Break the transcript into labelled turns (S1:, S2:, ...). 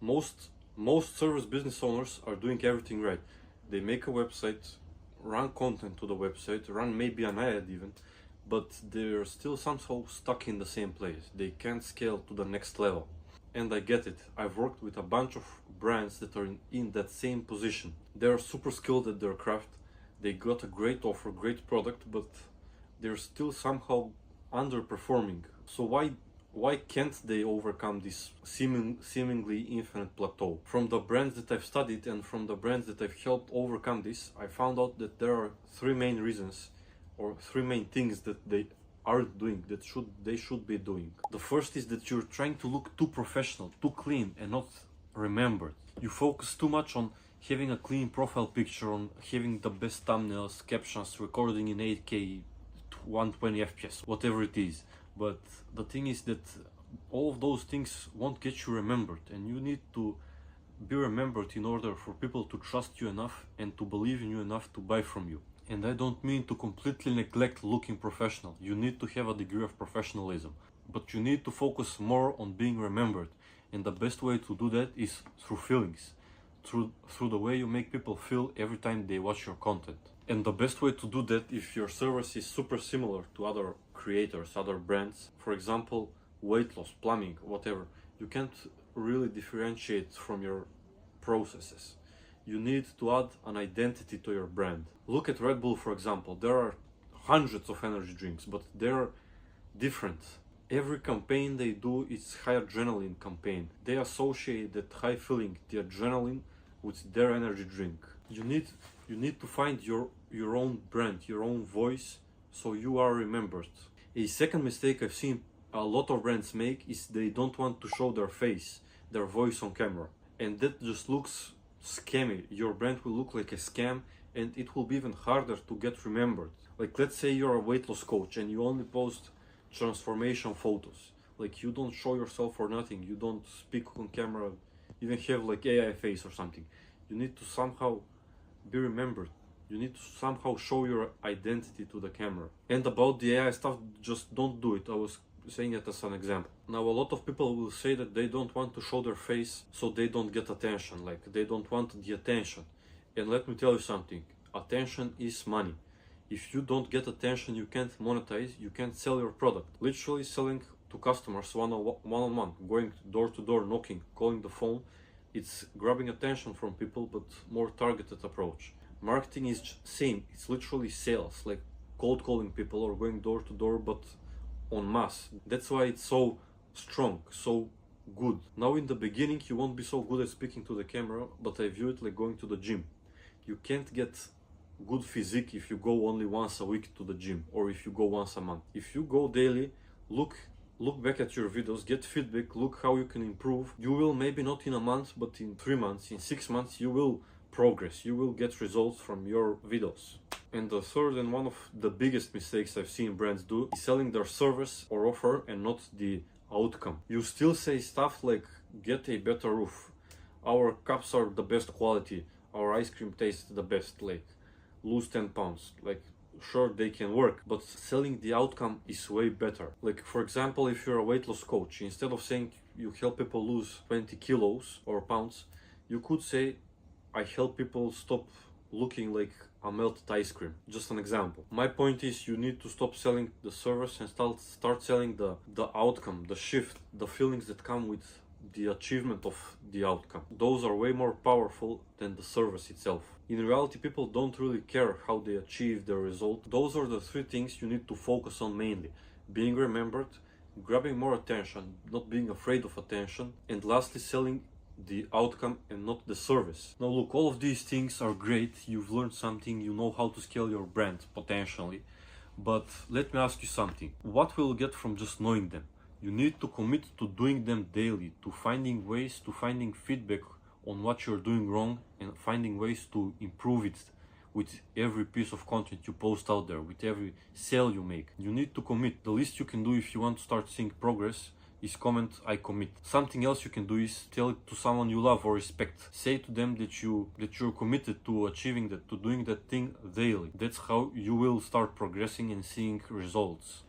S1: Most service business owners are doing everything right. They make a website, run content to the website, run maybe an ad even, but they're still somehow stuck in the same place. They can't scale to the next level. And I get it. I've worked with a bunch of brands that are in that same position. They're super skilled at their craft. They got a great offer, great product, but they're still somehow underperforming. So why can't they overcome this seemingly infinite plateau? From the brands that I've studied and from the brands that I've helped overcome this, I found out that there are three main reasons or three main things that they aren't doing that they should be doing. The first is that you're trying to look too professional, too clean, and not remembered. You focus too much on having a clean profile picture, on having the best thumbnails, captions, recording in 8K, 120 FPS, whatever it is. But the thing is that all of those things won't get you remembered, and you need to be remembered in order for people to trust you enough and to believe in you enough to buy from you. And I don't mean to completely neglect looking professional. You need to have a degree of professionalism, but you need to focus more on being remembered. And the best way to do that is through feelings, through the way you make people feel every time they watch your content. And the best way to do that, if your service is super similar to other creators, other brands, for example, weight loss, plumbing, whatever, you can't really differentiate from your processes. You need to add an identity to your brand. Look at Red Bull, for example. There are hundreds of energy drinks, but they're different. Every campaign they do is high adrenaline campaign. They associate that high feeling, the adrenaline, with their energy drink. You need to find your own brand, your own voice, so you are remembered. A second mistake I've seen a lot of brands make is they don't want to show their face, their voice on camera. And that just looks scammy. Your brand will look like a scam, and it will be even harder to get remembered. Like, let's say you're a weight loss coach and you only post transformation photos. Like, you don't show yourself or nothing. You don't speak on camera, even have like AI face or something. You need to somehow be remembered. You need to somehow show your identity to the camera. And about the AI stuff, just don't do it. I was saying it as an example. Now, a lot of people will say that they don't want to show their face so they don't get attention. Like, they don't want the attention. And let me tell you something. Attention is money. If you don't get attention, you can't monetize, you can't sell your product. Literally selling to customers one-on-one, going door to door, knocking, calling the phone, it's grabbing attention from people, but more targeted approach. Marketing is same. It's literally sales, like cold calling people or going door to door, but en masse. That's why it's so strong, so good. Now, in the beginning, you won't be so good at speaking to the camera, but I view it like going to the gym. You can't get good physique if you go only once a week to the gym, or if you go once a month. If you go daily, look back at your videos, get feedback, look how you can improve. You will, maybe not in a month, but in 3 months, in 6 months, you will progress. You will get results from your videos. And the third and one of the biggest mistakes I've seen brands do is selling their service or offer and not the outcome. You still say stuff like, get a better roof, our cups are the best quality, our ice cream tastes the best, like lose 10 pounds. Like, sure, they can work, but selling the outcome is way better. Like, for example, if you're a weight loss coach, instead of saying you help people lose 20 kilos or pounds, you could say, I help people stop looking like a melted ice cream. Just an example. My point is, you need to stop selling the service and start selling the outcome, the shift, the feelings that come with the achievement of the outcome. Those are way more powerful than the service itself. In reality, people don't really care how they achieve their result. Those are the three things you need to focus on mainly. Being remembered, grabbing more attention, not being afraid of attention, and lastly, selling the outcome and not the service. Now look, all of these things are great. You've learned something, you know how to scale your brand potentially. But let me ask you something. What will you get from just knowing them? You need to commit to doing them daily, to finding ways, to finding feedback on what you're doing wrong and finding ways to improve it with every piece of content you post out there, with every sale you make. You need to commit. The least you can do if you want to start seeing progress is comment, I commit. Something else you can do is tell it to someone you love or respect. Say to them that you're committed to achieving that, to doing that thing daily. That's how you will start progressing and seeing results.